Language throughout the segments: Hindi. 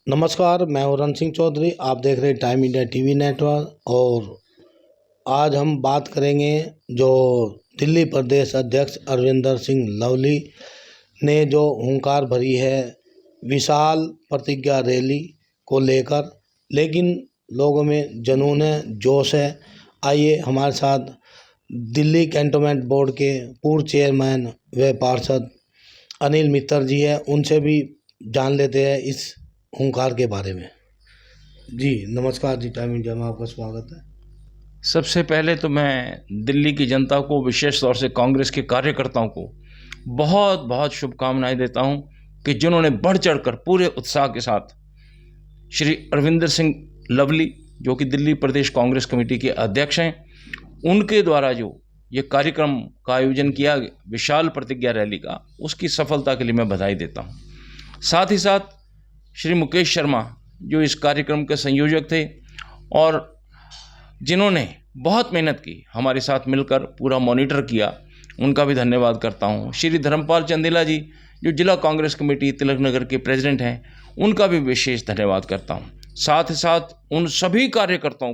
नमस्कार, मैं हूँ रण सिंह चौधरी। आप देख रहे हैं टाइम इंडिया टीवी नेटवर्क। और आज हम बात करेंगे जो दिल्ली प्रदेश अध्यक्ष अरविंदर सिंह लवली ने जो हुंकार भरी है विशाल प्रतिज्ञा रैली को लेकर, लेकिन लोगों में जुनून है, जोश है। आइए हमारे साथ दिल्ली कैंटोनमेंट बोर्ड के पूर्व चेयरमैन व पार्षद अनिल मित्तर जी है, उनसे भी जान लेते हैं इस हुंकार के बारे में। जी नमस्कार जी, टाइम इंडिया में आपका स्वागत है। सबसे पहले तो मैं दिल्ली की जनता को, विशेष तौर से कांग्रेस के कार्यकर्ताओं को बहुत बहुत शुभकामनाएं देता हूं कि जिन्होंने बढ़ चढ़कर पूरे उत्साह के साथ श्री अरविंदर सिंह लवली, जो कि दिल्ली प्रदेश कांग्रेस कमेटी के अध्यक्ष हैं, उनके द्वारा जो ये कार्यक्रम का आयोजन किया विशाल प्रतिज्ञा रैली का, उसकी सफलता के लिए मैं बधाई देता हूँ। साथ ही साथ श्री मुकेश शर्मा, जो इस कार्यक्रम के संयोजक थे और जिन्होंने बहुत मेहनत की, हमारे साथ मिलकर पूरा मॉनिटर किया, उनका भी धन्यवाद करता हूँ। श्री धर्मपाल चंदेला जी, जो जिला कांग्रेस कमेटी तिलक नगर के प्रेसिडेंट हैं, उनका भी विशेष धन्यवाद करता हूँ। साथ ही साथ उन सभी कार्यकर्ताओं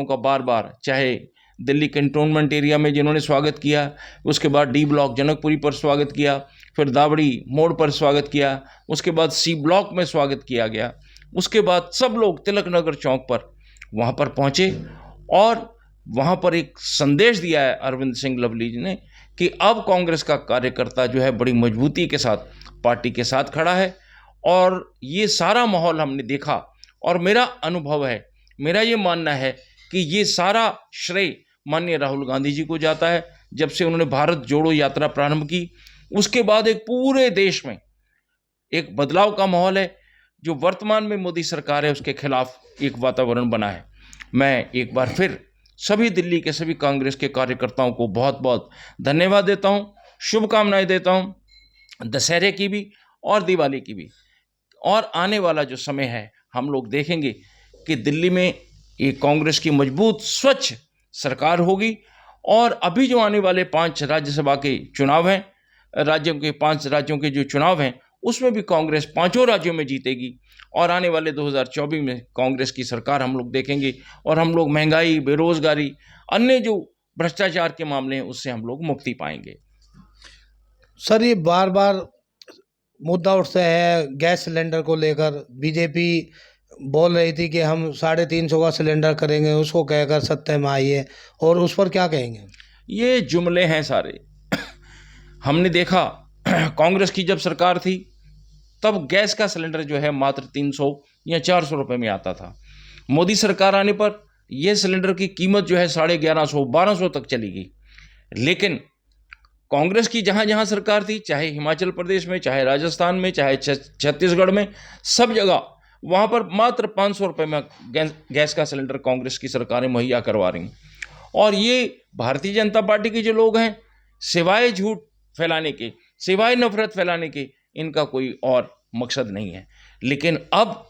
का बार बार, चाहे दिल्ली कैंटोनमेंट एरिया में जिन्होंने स्वागत किया, उसके बाद डी ब्लॉक जनकपुरी पर स्वागत किया, फिर दावड़ी मोड़ पर स्वागत किया, उसके बाद सी ब्लॉक में स्वागत किया गया, उसके बाद सब लोग तिलक नगर चौक पर वहाँ पर पहुँचे और वहाँ पर एक संदेश दिया है अरविंद सिंह लवली जी ने कि अब कांग्रेस का कार्यकर्ता जो है बड़ी मजबूती के साथ पार्टी के साथ खड़ा है। और ये सारा माहौल हमने देखा और मेरा अनुभव है, मेरा ये मानना है कि ये सारा श्रेय माननीय राहुल गांधी जी को जाता है। जब से उन्होंने भारत जोड़ो यात्रा प्रारंभ की, उसके बाद एक पूरे देश में एक बदलाव का माहौल है। जो वर्तमान में मोदी सरकार है, उसके खिलाफ एक वातावरण बना है। मैं एक बार फिर सभी दिल्ली के सभी कांग्रेस के कार्यकर्ताओं को बहुत बहुत धन्यवाद देता हूँ, शुभकामनाएं देता हूँ, दशहरे की भी और दिवाली की भी। और आने वाला जो समय है, हम लोग देखेंगे कि दिल्ली में एक कांग्रेस की मजबूत स्वच्छ सरकार होगी। और अभी जो आने वाले 5 राज्यसभा के चुनाव हैं, राज्यों के 5 राज्यों के जो चुनाव हैं, उसमें भी कांग्रेस 5 राज्यों में जीतेगी। और आने वाले 2024 में कांग्रेस की सरकार हम लोग देखेंगे और हम लोग महंगाई, बेरोजगारी, अन्य जो भ्रष्टाचार के मामले हैं, उससे हम लोग मुक्ति पाएंगे। सर, ये बार बार मुद्दा उठता है गैस सिलेंडर को लेकर। बीजेपी बोल रही थी कि हम 350 का सिलेंडर करेंगे, उसको कहकर सत्य में आई है, और उस पर क्या कहेंगे? ये जुमले हैं सारे। हमने देखा कांग्रेस की जब सरकार थी, तब गैस का सिलेंडर जो है मात्र 300 या 400 रुपये में आता था। मोदी सरकार आने पर यह सिलेंडर की कीमत जो है 1150, 1200 तक चली गई। लेकिन कांग्रेस की जहाँ जहाँ सरकार थी, चाहे हिमाचल प्रदेश में, चाहे राजस्थान में, चाहे छत्तीसगढ़ में, सब जगह वहाँ पर मात्र 500 रुपये में गैस का सिलेंडर कांग्रेस की सरकारें मुहैया करवा रही। और ये भारतीय जनता पार्टी के जो लोग हैं, सिवाय झूठ फैलाने के, सिवाय नफरत फैलाने के, इनका कोई और मकसद नहीं है। लेकिन अब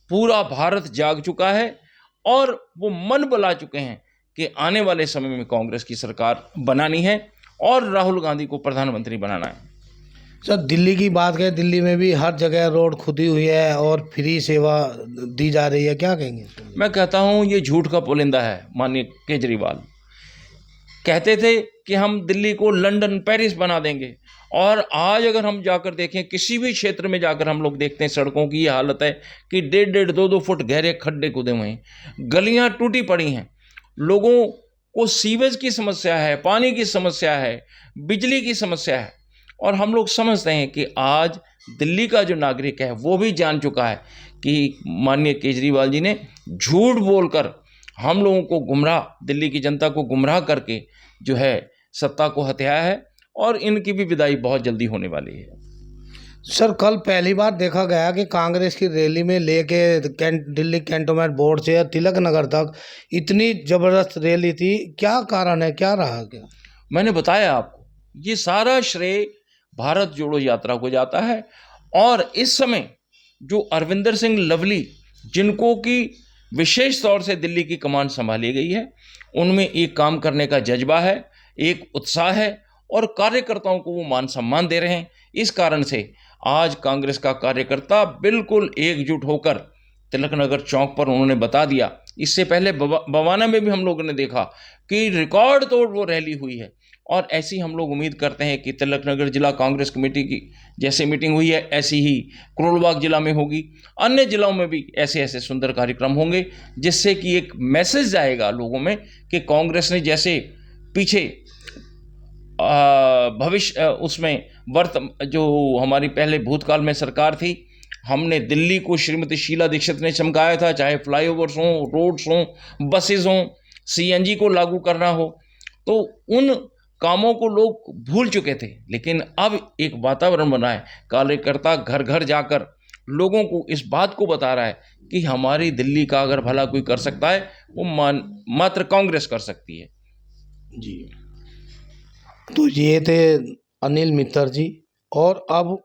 पूरा भारत जाग चुका है और वो मन बना चुके हैं कि आने वाले समय में कांग्रेस की सरकार बनानी है और राहुल गांधी को प्रधानमंत्री बनाना है। सर, दिल्ली की बात करें, दिल्ली में भी हर जगह रोड खुदी हुई है और फ्री सेवा दी जा रही है, क्या कहेंगे? मैं कहता हूँ ये झूठ का पुलिंदा है। माननीय केजरीवाल कहते थे कि हम दिल्ली को लंदन, पेरिस बना देंगे, और आज अगर हम जाकर देखें, किसी भी क्षेत्र में जाकर हम लोग देखते हैं, सड़कों की ये हालत है कि 1.5, 2-2 फुट गहरे खड्डे खुदे हुए हैं, गलियां टूटी पड़ी हैं, लोगों को सीवेज की समस्या है, पानी की समस्या है, बिजली की समस्या है। और हम लोग समझते हैं कि आज दिल्ली का जो नागरिक है, वो भी जान चुका है कि माननीय केजरीवाल जी ने झूठ बोलकर हम लोगों को गुमराह, दिल्ली की जनता को गुमराह करके जो है सत्ता को हथियाया है, और इनकी भी विदाई बहुत जल्दी होने वाली है। सर, कल पहली बार देखा गया कि कांग्रेस की रैली में लेके दिल्ली कैंटोनमेंट बोर्ड से तिलक नगर तक इतनी जबरदस्त रैली थी। क्या कारण है, क्या रहा? क्या मैंने बताया आपको, ये सारा श्रेय भारत जोड़ो यात्रा को जाता है। और इस समय जो अरविंदर सिंह लवली, जिनको की विशेष तौर से दिल्ली की कमान संभाली गई है, उनमें एक काम करने का जज्बा है, एक उत्साह है, और कार्यकर्ताओं को वो मान सम्मान दे रहे हैं। इस कारण से आज कांग्रेस का कार्यकर्ता बिल्कुल एकजुट होकर तिलक नगर चौक पर उन्होंने बता दिया। इससे पहले बवाना में भी हम लोगों ने देखा कि रिकॉर्ड तोड़ वो रैली हुई है, और ऐसी हम लोग उम्मीद करते हैं कि तिलक नगर जिला कांग्रेस कमेटी की जैसे मीटिंग हुई है ऐसी ही करोलबाग जिला में होगी, अन्य जिलों में भी ऐसे ऐसे सुंदर कार्यक्रम होंगे, जिससे कि एक मैसेज जाएगा लोगों में कि कांग्रेस ने जैसे पीछे भविष्य उसमें जो हमारी पहले भूतकाल में सरकार थी, हमने दिल्ली को श्रीमती शीला दीक्षित ने चमकाया था, चाहे फ्लाईओवर्स हों, रोड्स हों, बसेस हों, सीएनजी को लागू करना हो, तो उन कामों को लोग भूल चुके थे। लेकिन अब एक वातावरण बना है, कार्यकर्ता घर घर जाकर लोगों को इस बात को बता रहा है कि हमारी दिल्ली का अगर भला कोई कर सकता है वो मात्र कांग्रेस कर सकती है। जी, तो ये थे अनिल मित्तर जी। और अब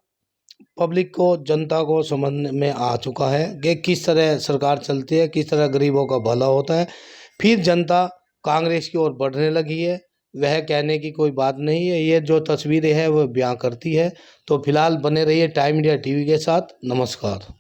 पब्लिक को, जनता को समझ में आ चुका है कि किस तरह सरकार चलती है, किस तरह गरीबों का भला होता है। फिर जनता कांग्रेस की ओर बढ़ने लगी है, वह कहने की कोई बात नहीं है, ये जो तस्वीरें हैं वो बयां करती है। तो फिलहाल बने रहिए टाइम इंडिया टीवी के साथ। नमस्कार।